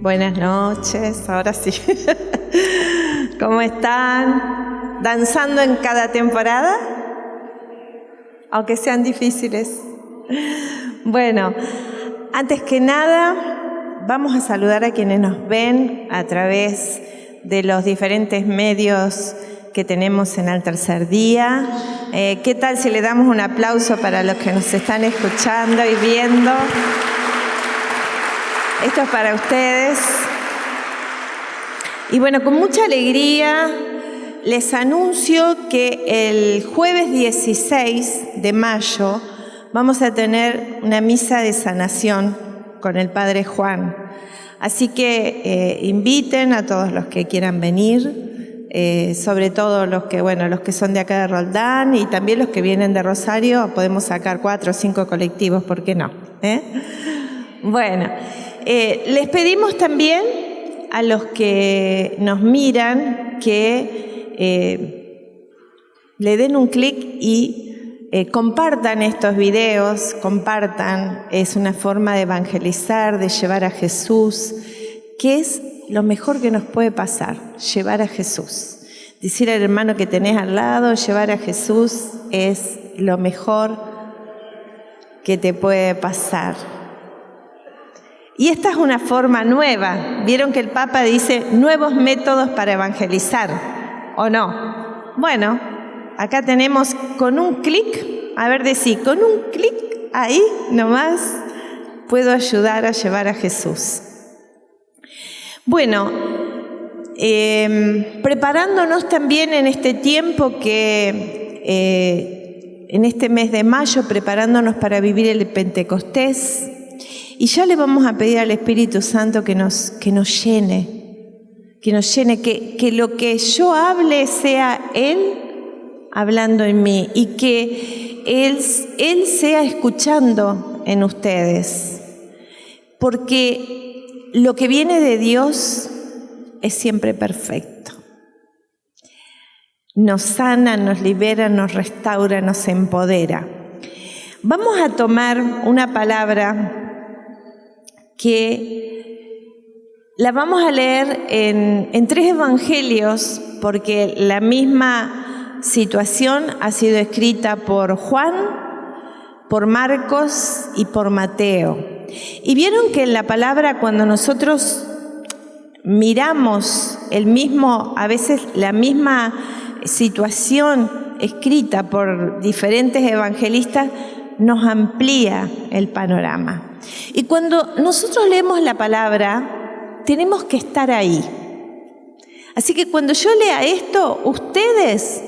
Buenas noches, ahora sí. ¿Cómo están? ¿Danzando en cada temporada? Aunque sean difíciles. Bueno, antes que nada, vamos a saludar a quienes nos ven a través de los diferentes medios que tenemos en el tercer día. ¿Qué tal si le damos un aplauso para los que nos están escuchando y viendo? Esto es para ustedes. Y bueno, con mucha alegría les anuncio que el jueves 16 de mayo vamos a tener una misa de sanación con el Padre Juan. Así que inviten a todos los que quieran venir, sobre todo los que son de acá de Roldán y también los que vienen de Rosario. Podemos sacar 4 o 5 colectivos, ¿por qué no? Bueno, les pedimos también a los que nos miran que le den un clic y compartan estos videos, compartan. Es una forma de evangelizar, de llevar a Jesús, que es lo mejor que nos puede pasar, llevar a Jesús. Decir al hermano que tenés al lado, llevar a Jesús es lo mejor que te puede pasar. Y esta es una forma nueva. Vieron que el Papa dice nuevos métodos para evangelizar, ¿o no? Bueno, acá tenemos con un clic, a ver, decí, con un clic ahí nomás puedo ayudar a llevar a Jesús. Bueno, preparándonos también en este tiempo en este mes de mayo, preparándonos para vivir el Pentecostés. Y ya le vamos a pedir al Espíritu Santo que nos llene, que lo que yo hable sea Él hablando en mí y que Él sea escuchando en ustedes. Porque lo que viene de Dios es siempre perfecto. Nos sana, nos libera, nos restaura, nos empodera. Vamos a tomar una palabra que la vamos a leer en 3 evangelios, porque la misma situación ha sido escrita por Juan, por Marcos y por Mateo. Y vieron que en la palabra, cuando nosotros miramos a veces la misma situación escrita por diferentes evangelistas, nos amplía el panorama. Y cuando nosotros leemos la palabra, tenemos que estar ahí. Así que cuando yo lea esto, ustedes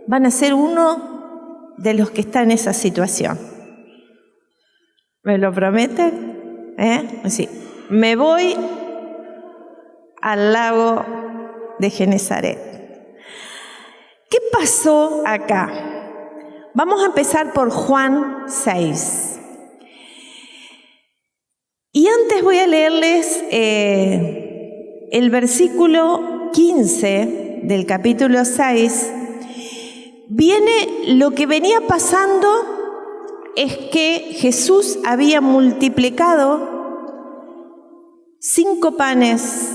van a ser uno de los que está en esa situación. ¿Me lo prometen? Sí. Me voy al lago de Genesaret. ¿Qué pasó acá? Vamos a empezar por Juan 6. Y antes voy a leerles el versículo 15 del capítulo 6. Viene lo que venía pasando, es que Jesús había multiplicado 5 panes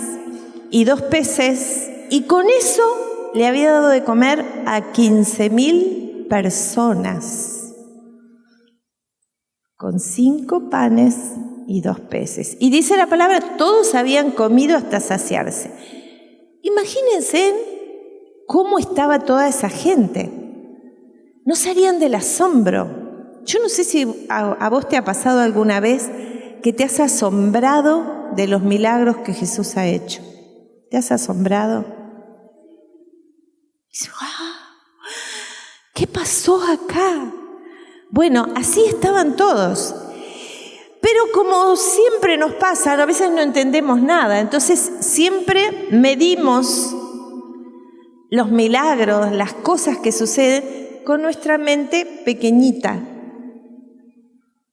y 2 peces, y con eso le había dado de comer a 15,000 personas. Con 5 panes y 2 peces. Y dice la palabra, todos habían comido hasta saciarse. Imagínense cómo estaba toda esa gente. No salían del asombro. Yo no sé si a vos te ha pasado alguna vez que te has asombrado de los milagros que Jesús ha hecho. ¿Te has asombrado? ¿Qué pasó acá? Bueno, así estaban todos. Pero como siempre nos pasa, a veces no entendemos nada, entonces siempre medimos los milagros, las cosas que suceden con nuestra mente pequeñita.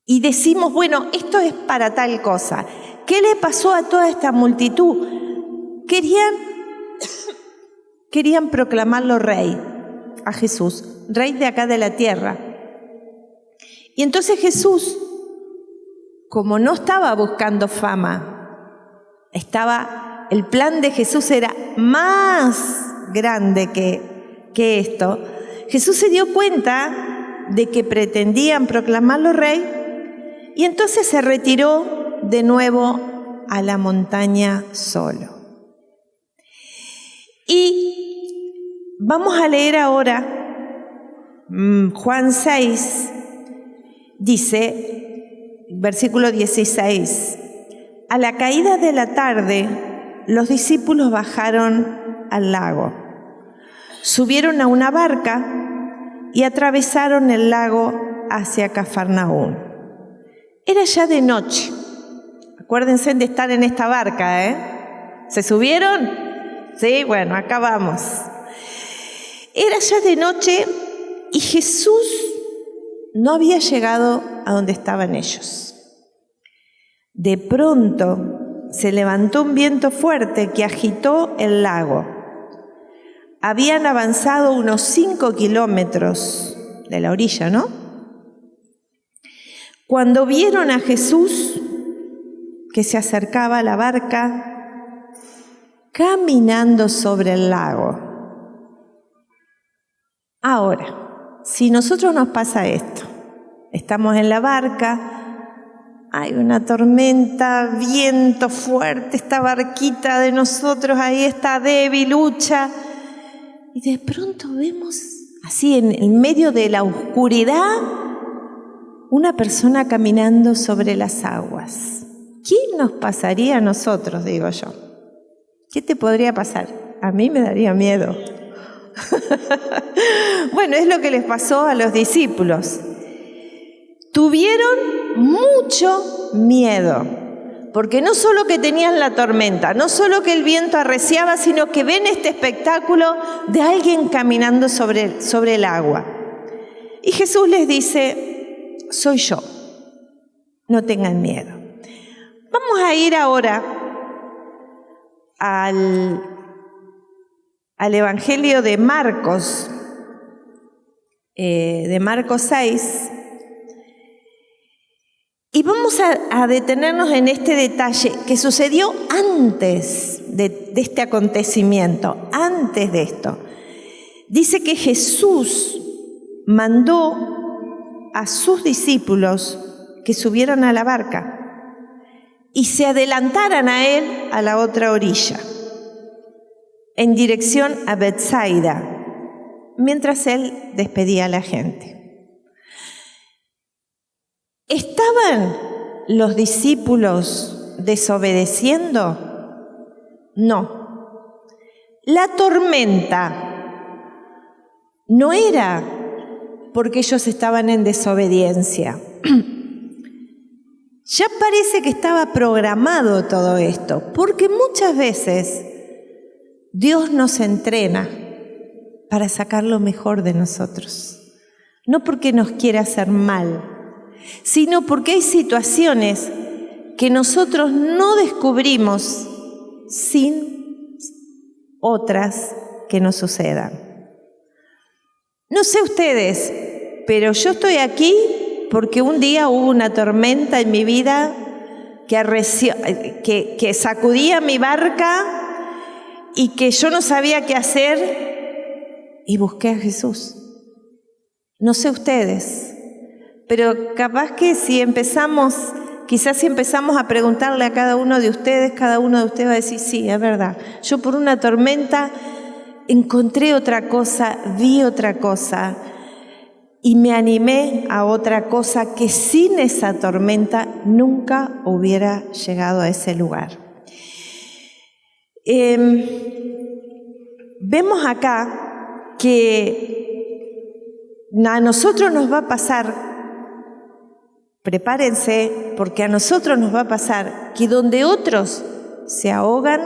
Y decimos, bueno, esto es para tal cosa. ¿Qué le pasó a toda esta multitud? Querían proclamarlo rey, a Jesús, rey de acá de la tierra. Y entonces Jesús, como no estaba buscando fama, el plan de Jesús era más grande que esto. Jesús se dio cuenta de que pretendían proclamarlo rey y entonces se retiró de nuevo a la montaña solo. Y vamos a leer ahora Juan 6, dice, versículo 16, a la caída de la tarde, los discípulos bajaron al lago, subieron a una barca y atravesaron el lago hacia Cafarnaúm. Era ya de noche. Acuérdense de estar en esta barca, ¿eh? ¿Se subieron? Sí, bueno, acá vamos. Era ya de noche y Jesús no había llegado a donde estaban ellos. De pronto se levantó un viento fuerte que agitó el lago. Habían avanzado unos 5 kilómetros de la orilla, ¿no? Cuando vieron a Jesús que se acercaba a la barca caminando sobre el lago. Ahora, si nosotros nos pasa esto, estamos en la barca, hay una tormenta, viento fuerte, esta barquita de nosotros ahí está débil, lucha, y de pronto vemos así en medio de la oscuridad una persona caminando sobre las aguas. ¿Qué nos pasaría a nosotros, digo yo? ¿Qué te podría pasar? A mí me daría miedo. Bueno, es lo que les pasó a los discípulos. Tuvieron mucho miedo, porque no solo que tenían la tormenta, no solo que el viento arreciaba, sino que ven este espectáculo de alguien caminando sobre el agua. Y Jesús les dice, soy yo, no tengan miedo. Vamos a ir ahora al Evangelio de Marcos 6, y vamos a detenernos en este detalle que sucedió antes de este acontecimiento, antes de esto. Dice que Jesús mandó a sus discípulos que subieran a la barca y se adelantaran a él a la otra orilla, en dirección a Betsaida, mientras él despedía a la gente. ¿Estaban los discípulos desobedeciendo? No. La tormenta no era porque ellos estaban en desobediencia. Ya parece que estaba programado todo esto, porque muchas veces Dios nos entrena para sacar lo mejor de nosotros. No porque nos quiera hacer mal, sino porque hay situaciones que nosotros no descubrimos sin otras que nos sucedan. No sé ustedes, pero yo estoy aquí porque un día hubo una tormenta en mi vida que sacudía mi barca y que yo no sabía qué hacer y busqué a Jesús. No sé ustedes, pero capaz que quizás si empezamos a preguntarle a cada uno de ustedes va a decir, sí, es verdad. Yo por una tormenta encontré otra cosa, vi otra cosa y me animé a otra cosa que sin esa tormenta nunca hubiera llegado a ese lugar. Vemos acá que a nosotros nos va a pasar, prepárense, porque a nosotros nos va a pasar que donde otros se ahogan,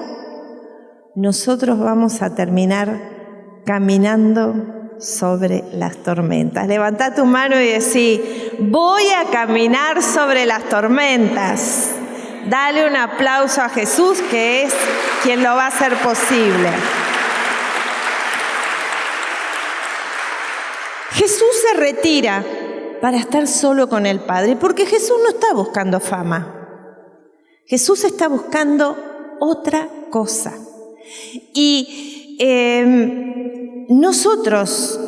nosotros vamos a terminar caminando sobre las tormentas. Levantá tu mano y decí, voy a caminar sobre las tormentas. Dale un aplauso a Jesús, que es quien lo va a hacer posible. Jesús se retira para estar solo con el Padre, porque Jesús no está buscando fama. Jesús está buscando otra cosa. Y nosotros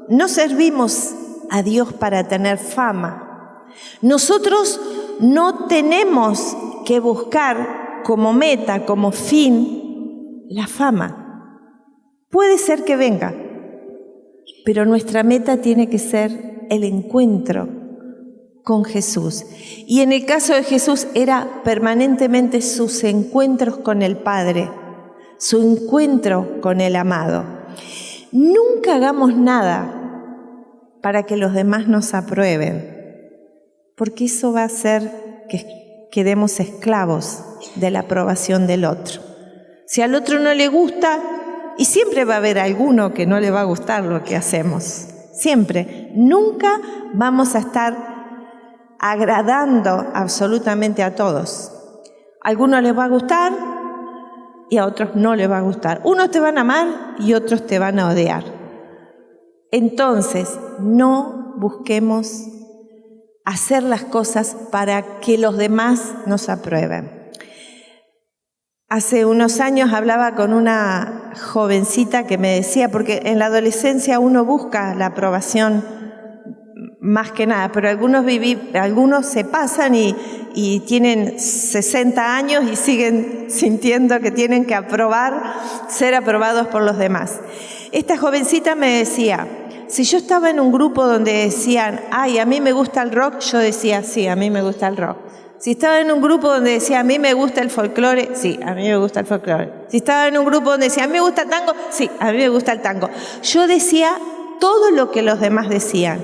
no servimos a Dios para tener fama. Nosotros no tenemos que buscar como meta, como fin, la fama. Puede ser que venga, pero nuestra meta tiene que ser el encuentro con Jesús. Y en el caso de Jesús era permanentemente sus encuentros con el Padre, su encuentro con el amado. Nunca hagamos nada para que los demás nos aprueben, porque eso va a hacer que quedemos esclavos de la aprobación del otro. Si al otro no le gusta, y siempre va a haber alguno que no le va a gustar lo que hacemos, siempre, nunca vamos a estar agradando absolutamente a todos. A algunos les va a gustar y a otros no les va a gustar. Unos te van a amar y otros te van a odiar. Entonces, no busquemos hacer las cosas para que los demás nos aprueben. Hace unos años hablaba con una jovencita que me decía, porque en la adolescencia uno busca la aprobación más que nada, pero algunos se pasan y tienen 60 años y siguen sintiendo que tienen que ser aprobados por los demás. Esta jovencita me decía, si yo estaba en un grupo donde decían, ay, a mí me gusta el rock, yo decía, sí, a mí me gusta el rock. Si estaba en un grupo donde decía, a mí me gusta el folclore, sí, a mí me gusta el folclore. Si estaba en un grupo donde decía, a mí me gusta el tango, sí, a mí me gusta el tango. Yo decía todo lo que los demás decían.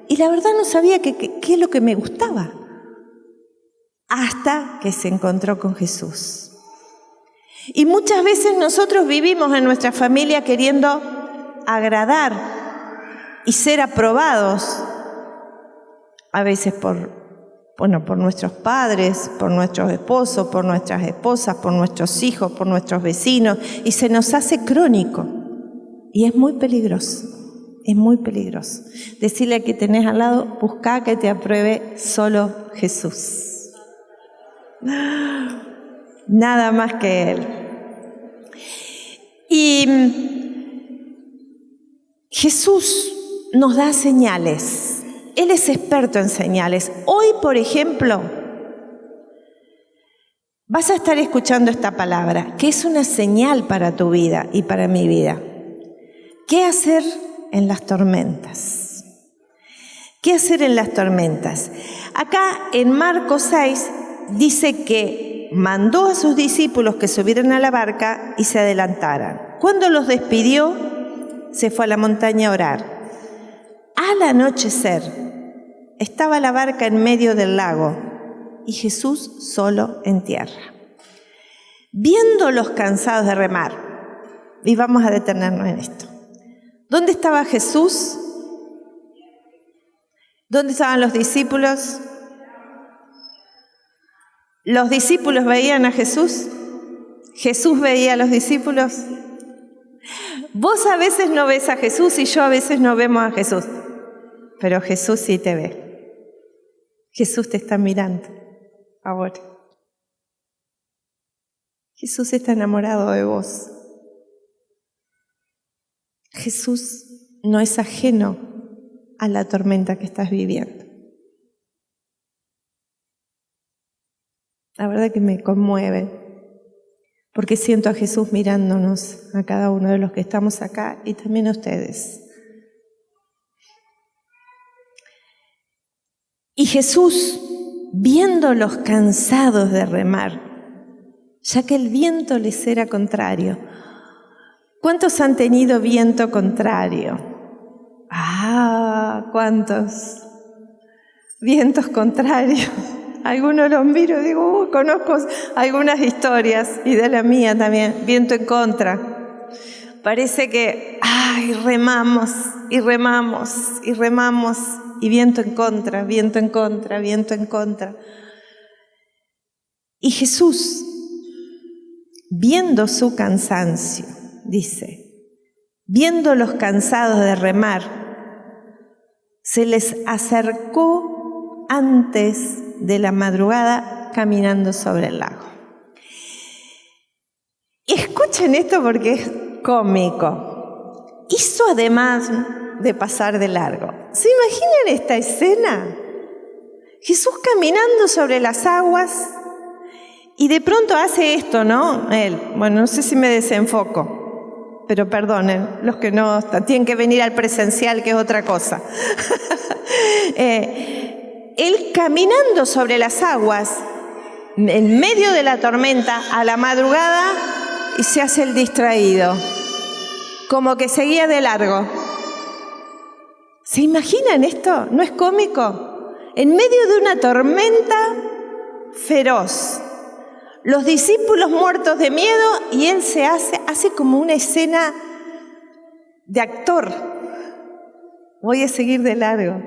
Y la verdad no sabía qué es lo que me gustaba. Hasta que se encontró con Jesús. Y muchas veces nosotros vivimos en nuestra familia queriendo agradar y ser aprobados. A veces por nuestros padres, por nuestros esposos, por nuestras esposas, por nuestros hijos, por nuestros vecinos. Y se nos hace crónico. Y es muy peligroso. Es muy peligroso. Decirle al que tenés al lado, busca que te apruebe solo Jesús. Nada más que Él. Y Jesús nos da señales. Él es experto en señales. Hoy, por ejemplo, vas a estar escuchando esta palabra, que es una señal para tu vida y para mi vida. ¿Qué hacer en las tormentas? ¿Qué hacer en las tormentas? Acá en Marcos 6 dice que mandó a sus discípulos que subieran a la barca y se adelantaran. Cuando los despidió, se fue a la montaña a orar. Al anochecer, estaba la barca en medio del lago y Jesús solo en tierra. Viéndolos cansados de remar, y vamos a detenernos en esto. ¿Dónde estaba Jesús? ¿Dónde estaban los discípulos? ¿Los discípulos veían a Jesús? ¿Jesús veía a los discípulos? Vos a veces no ves a Jesús y yo a veces no vemos a Jesús, pero Jesús sí te ve. Jesús te está mirando ahora. Jesús está enamorado de vos. Jesús no es ajeno a la tormenta que estás viviendo. La verdad que me conmueve, porque siento a Jesús mirándonos a cada uno de los que estamos acá y también a ustedes. Y Jesús, viéndolos cansados de remar, ya que el viento les era contrario. ¿Cuántos han tenido viento contrario? ¿Cuántos? Vientos contrarios. Algunos los miro y digo, conozco algunas historias, y de la mía también, viento en contra. Parece que, remamos, y remamos, y remamos, y viento en contra, viento en contra, viento en contra. Y Jesús, viendo su cansancio, dice, viéndolos cansados de remar, se les acercó antes de la madrugada caminando sobre el lago. escuchen esto porque es cómico. Hizo además de pasar de largo. ¿Se imaginan esta escena? Jesús caminando sobre las aguas y de pronto hace esto, ¿no? Bueno, no sé si me desenfoco, pero perdonen, los que no tienen que venir al presencial, que es otra cosa. Él caminando sobre las aguas, en medio de la tormenta, a la madrugada, y se hace el distraído, como que seguía de largo. ¿Se imaginan esto? ¿No es cómico? En medio de una tormenta feroz, los discípulos muertos de miedo, y él se hace como una escena de actor. Voy a seguir de largo.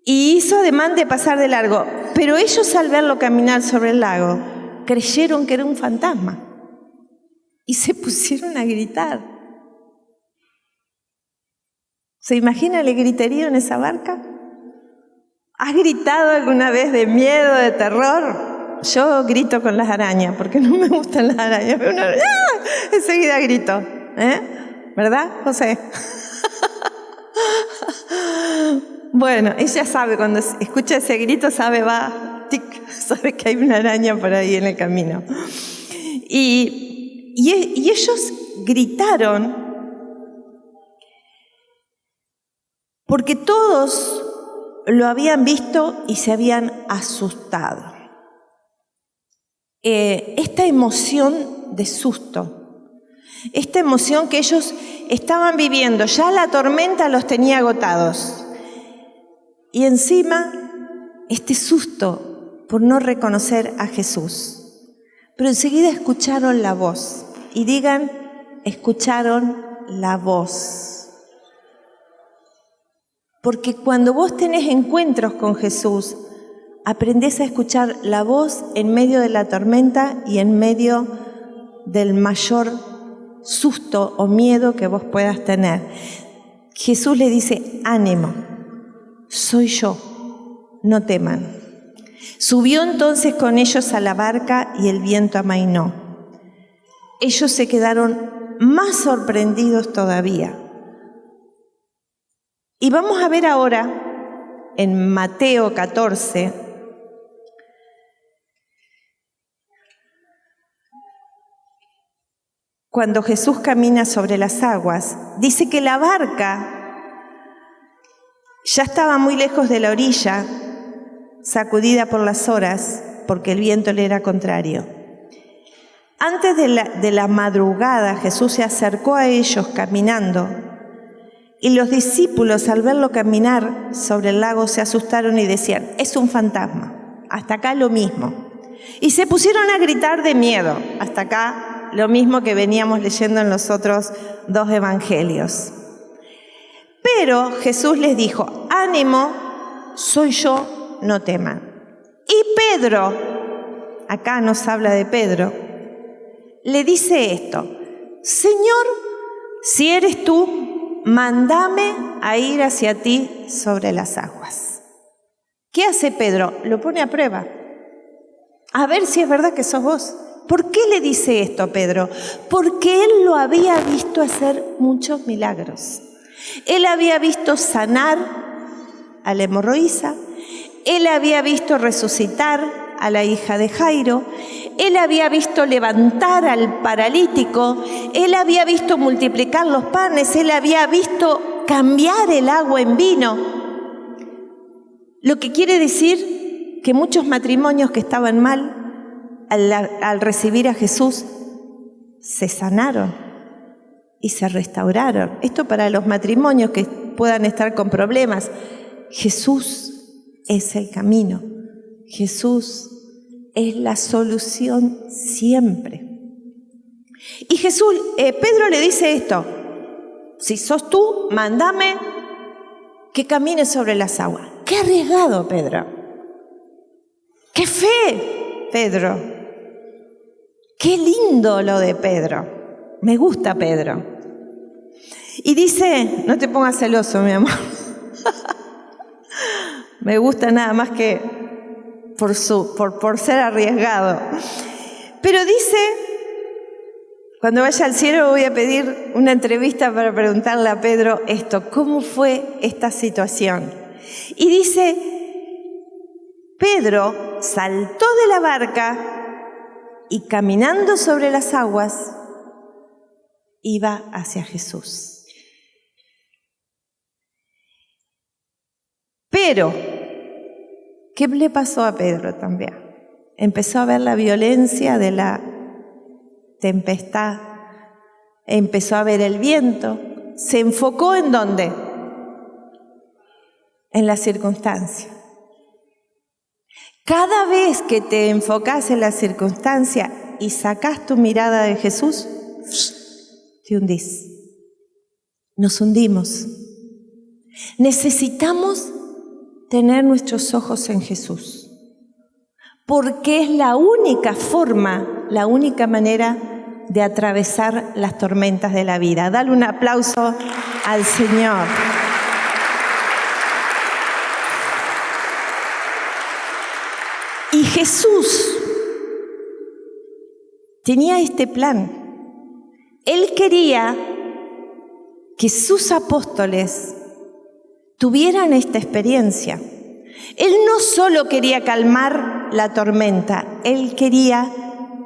Y hizo ademán de pasar de largo. Pero ellos, al verlo caminar sobre el lago, creyeron que era un fantasma y se pusieron a gritar. ¿Se imagina el griterío en esa barca? ¿Has gritado alguna vez de miedo, de terror? Yo grito con las arañas, porque no me gustan las arañas. Enseguida grito. ¿Verdad, José? Bueno, ella sabe, cuando escucha ese grito, sabe que hay una araña por ahí en el camino. Y ellos gritaron porque todos lo habían visto y se habían asustado. Esta emoción de susto, esta emoción que ellos estaban viviendo, ya la tormenta los tenía agotados. Y encima, este susto por no reconocer a Jesús. Pero enseguida escucharon la voz. Y digan, escucharon la voz. Porque cuando vos tenés encuentros con Jesús, aprendés a escuchar la voz en medio de la tormenta y en medio del mayor susto o miedo que vos puedas tener. Jesús le dice, ánimo, soy yo, no teman. Subió entonces con ellos a la barca y el viento amainó. Ellos se quedaron más sorprendidos todavía. Y vamos a ver ahora en Mateo 14, cuando Jesús camina sobre las aguas, dice que la barca ya estaba muy lejos de la orilla, sacudida por las olas, porque el viento le era contrario. Antes de la madrugada, Jesús se acercó a ellos caminando, y los discípulos, al verlo caminar sobre el lago, se asustaron y decían, es un fantasma. Hasta acá lo mismo. Y se pusieron a gritar de miedo. Hasta acá lo mismo que veníamos leyendo en los otros dos evangelios. Pero Jesús les dijo, ánimo, soy yo, no teman. Y Pedro, acá nos habla de Pedro, le dice esto, Señor, si eres tú, mándame a ir hacia ti sobre las aguas. ¿Qué hace Pedro? Lo pone a prueba. A ver si es verdad que sos vos. ¿Por qué le dice esto a Pedro? Porque él lo había visto hacer muchos milagros. Él había visto sanar a la hemorroísa, él había visto resucitar a la hija de Jairo, él había visto levantar al paralítico, él había visto multiplicar los panes, él había visto cambiar el agua en vino. Lo que quiere decir que muchos matrimonios que estaban mal, al recibir a Jesús, se sanaron y se restauraron. Esto para los matrimonios que puedan estar con problemas. Jesús es el camino. Jesús es la solución siempre. Y Pedro le dice esto, si sos tú, mándame que camine sobre las aguas. ¡Qué arriesgado, Pedro! ¡Qué fe, Pedro! ¡Qué lindo lo de Pedro! Me gusta Pedro. Y dice, no te pongas celoso, mi amor. Me gusta nada más que por ser arriesgado. Pero dice Cuando vaya al cielo voy a pedir una entrevista para preguntarle a Pedro esto, ¿cómo fue esta situación? Y dice, Pedro saltó de la barca y caminando sobre las aguas iba hacia Jesús. Pero, ¿qué le pasó a Pedro también? Empezó a ver la violencia de la tempestad, empezó a ver el viento, se enfocó ¿en dónde? En la circunstancia. Cada vez que te enfocas en la circunstancia y sacas tu mirada de Jesús, te hundís. Nos hundimos. Necesitamos tener nuestros ojos en Jesús, porque es la única forma, la única manera de atravesar las tormentas de la vida. Dale un aplauso al Señor. Y Jesús tenía este plan. Él quería que sus apóstoles tuvieran esta experiencia. Él no solo quería calmar la tormenta, él quería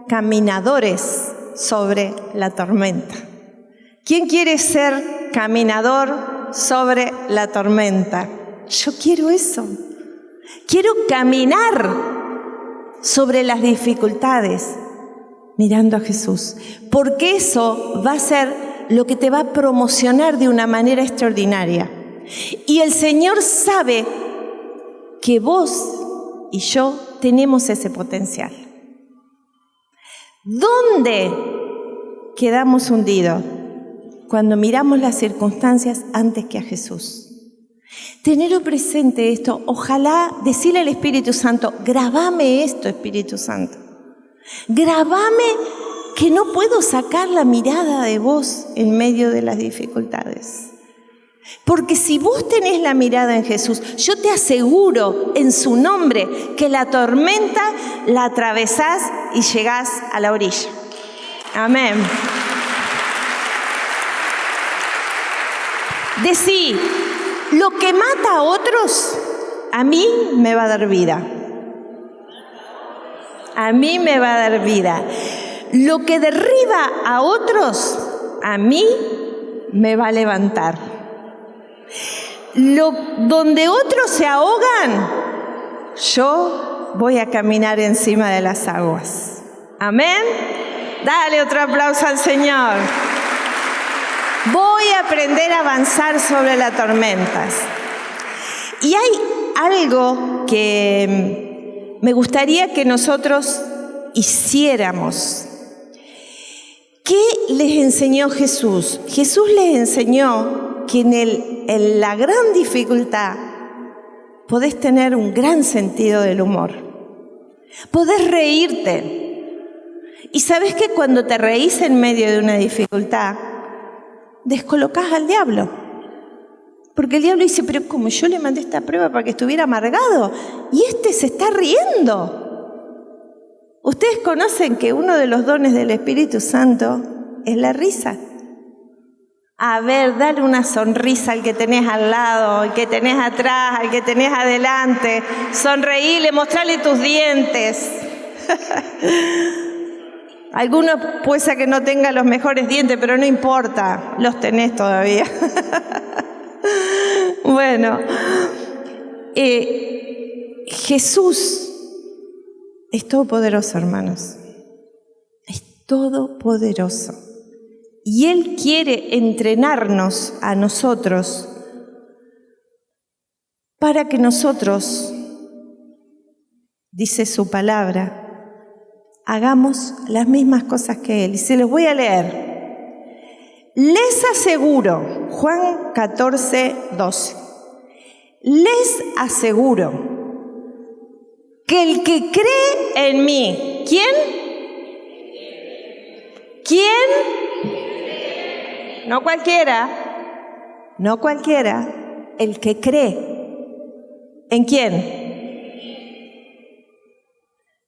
caminadores sobre la tormenta. ¿Quién quiere ser caminador sobre la tormenta? Yo quiero eso. Quiero caminar sobre las dificultades mirando a Jesús, porque eso va a ser lo que te va a promocionar de una manera extraordinaria. Y el Señor sabe que vos y yo tenemos ese potencial. ¿Dónde quedamos hundidos? Cuando miramos las circunstancias antes que a Jesús. Tenerlo presente esto, ojalá decirle al Espíritu Santo, grabame esto, Espíritu Santo. Grabame que no puedo sacar la mirada de vos en medio de las dificultades. Porque si vos tenés la mirada en Jesús, yo te aseguro en su nombre que la tormenta la atravesás y llegás a la orilla. Amén. Decí, lo que mata a otros, a mí me va a dar vida. A mí me va a dar vida. Lo que derriba a otros, a mí me va a levantar. Donde otros se ahogan, yo voy a caminar encima de las aguas. Amén. Dale otro aplauso al Señor. Voy a aprender a avanzar sobre las tormentas. Y hay algo que me gustaría que nosotros hiciéramos. ¿Qué les enseñó Jesús? Jesús les enseñó que en la gran dificultad podés tener un gran sentido del humor. Podés reírte. Y sabés que cuando te reís en medio de una dificultad, descolocás al diablo. Porque el diablo dice, pero como yo le mandé esta prueba para que estuviera amargado, y este se está riendo. Ustedes conocen que uno de los dones del Espíritu Santo es la risa. A ver, dale una sonrisa al que tenés al lado, al que tenés atrás, al que tenés adelante. Sonreíle, mostrale tus dientes. Algunos puede ser que no tengan los mejores dientes, pero no importa, los tenés todavía. Bueno, Jesús es todopoderoso, hermanos. Es todopoderoso. Y Él quiere entrenarnos a nosotros para que nosotros, dice su palabra, hagamos las mismas cosas que Él. Y se los voy a leer. Les aseguro, Juan 14, 12. Les aseguro que el que cree en mí, ¿quién? ¿Quién? No cualquiera, no cualquiera, el que cree. ¿En quién?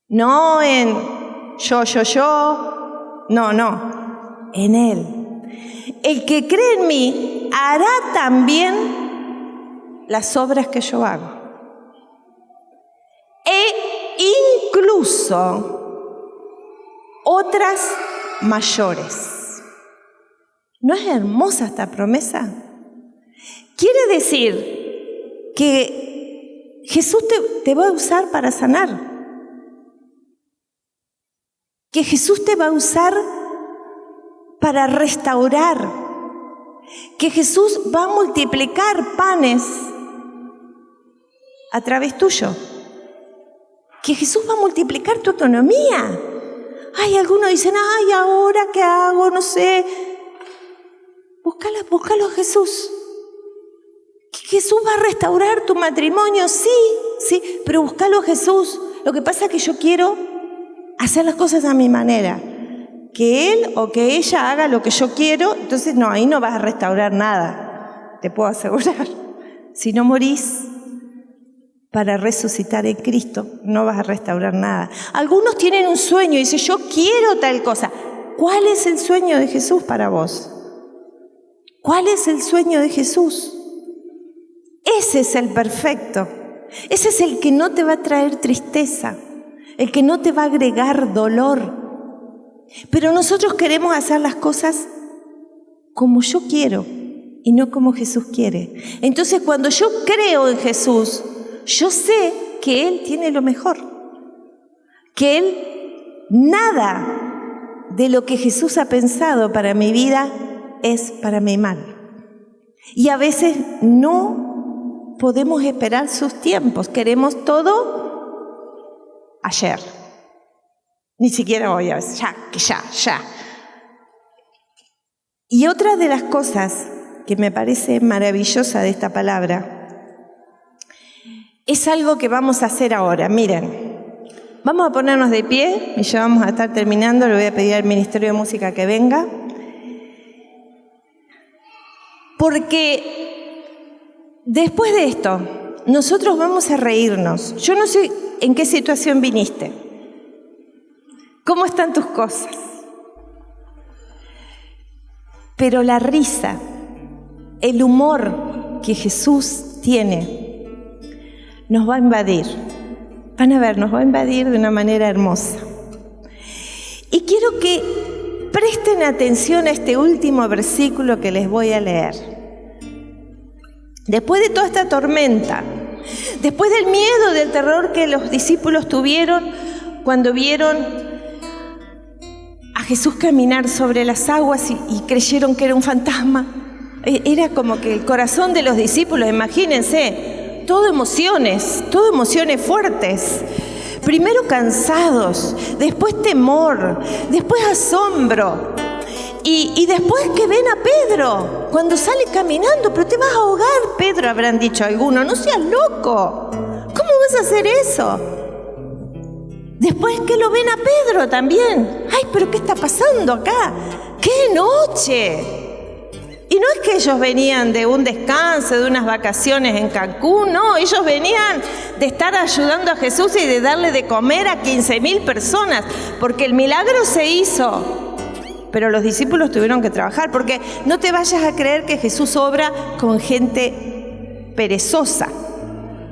No en yo, no. en Él. El que cree en mí hará también las obras que yo hago. E incluso otras mayores. ¿No es hermosa esta promesa? Quiere decir que Jesús te va a usar para sanar. Que Jesús te va a usar para restaurar. Que Jesús va a multiplicar panes a través tuyo. Que Jesús va a multiplicar tu economía. Ay, algunos dicen, ay, ¿ahora qué hago? No sé. Búscalo a Jesús. Jesús va a restaurar tu matrimonio, sí, pero búscalo a Jesús. Lo que pasa es que yo quiero hacer las cosas a mi manera. Que él o que ella haga lo que yo quiero, entonces no, ahí no vas a restaurar nada, te puedo asegurar. Si no morís para resucitar en Cristo, no vas a restaurar nada. Algunos tienen un sueño y dicen, yo quiero tal cosa. ¿Cuál es el sueño de Jesús para vos? ¿Cuál es el sueño de Jesús? Ese es el perfecto. Ese es el que no te va a traer tristeza, el que no te va a agregar dolor. Pero nosotros queremos hacer las cosas como yo quiero y no como Jesús quiere. Entonces, cuando yo creo en Jesús, yo sé que Él tiene lo mejor. Que Él, nada de lo que Jesús ha pensado para mi vida es para mi mal. Y a veces no podemos esperar sus tiempos. Queremos todo ayer. Ni siquiera hoy, a veces, ya. Y otra de las cosas que me parece maravillosa de esta palabra es algo que vamos a hacer ahora. Miren, vamos a ponernos de pie y ya vamos a estar terminando. Le voy a pedir al Ministerio de Música que venga. Porque después de esto, nosotros vamos a reírnos. Yo no sé en qué situación viniste. ¿Cómo están tus cosas? Pero la risa, el humor que Jesús tiene, nos va a invadir. Van a ver, nos va a invadir de una manera hermosa. Y quiero que presten atención a este último versículo que les voy a leer. Después de toda esta tormenta, después del miedo, del terror que los discípulos tuvieron cuando vieron a Jesús caminar sobre las aguas y creyeron que era un fantasma. Era como que el corazón de los discípulos, imagínense, todo emociones fuertes. Primero cansados, después temor, después asombro. Y después que ven a Pedro, cuando sale caminando, pero te vas a ahogar, Pedro, habrán dicho algunos, no seas loco. ¿Cómo vas a hacer eso? Después que lo ven a Pedro también. Ay, pero ¿qué está pasando acá? ¡Qué noche! Y no es que ellos venían de un descanso, de unas vacaciones en Cancún, no, ellos venían de estar ayudando a Jesús y de darle de comer a 15,000 personas, porque el milagro se hizo, pero los discípulos tuvieron que trabajar, porque no te vayas a creer que Jesús obra con gente perezosa.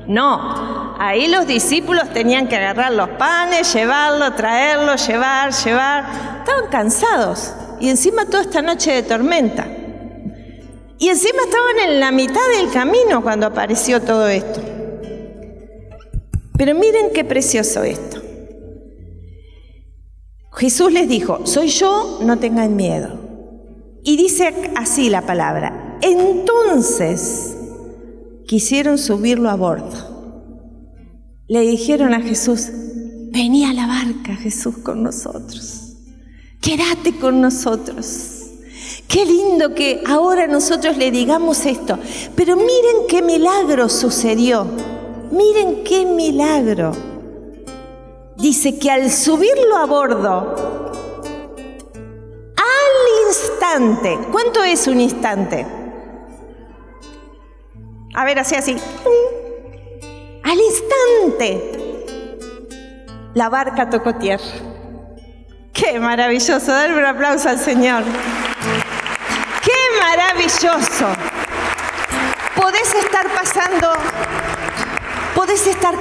No, ahí los discípulos tenían que agarrar los panes, llevarlos, traerlos, llevar. Estaban cansados y encima toda esta noche de tormenta. Y encima estaban en la mitad del camino cuando apareció todo esto. Pero miren qué precioso esto. Jesús les dijo, soy yo, no tengan miedo. Y dice así la palabra, entonces quisieron subirlo a bordo. Le dijeron a Jesús, vení a la barca, Jesús, con nosotros. Quédate con nosotros. Qué lindo que ahora nosotros le digamos esto. Pero miren qué milagro sucedió. Miren qué milagro. Dice que al subirlo a bordo, al instante, ¿cuánto es un instante? A ver, así. Al instante, la barca tocó tierra. Qué maravilloso, dale un aplauso al Señor. Qué maravilloso. Podés estar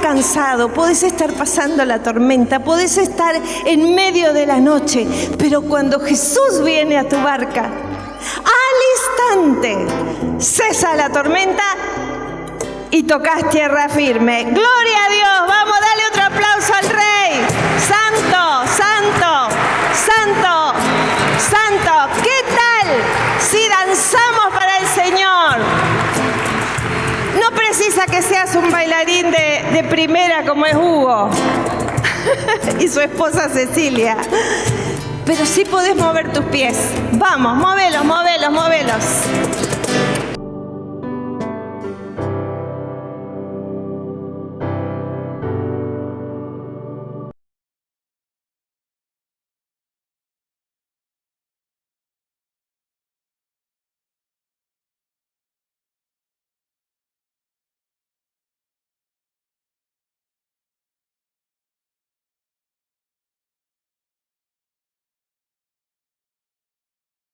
cansado, podés estar pasando la tormenta, podés estar en medio de la noche, pero cuando Jesús viene a tu barca, al instante cesa la tormenta y tocas tierra firme. ¡Gloria a Dios! Vamos, dale otro aplauso al Rey. ¡Santo, santo, santo, santo! ¿Qué tal si danzamos para el Señor? No precisa que seas un bailarín de primera como es Hugo y su esposa Cecilia, pero sí podés mover tus pies. Vamos, móvelos, móvelos, móvelos.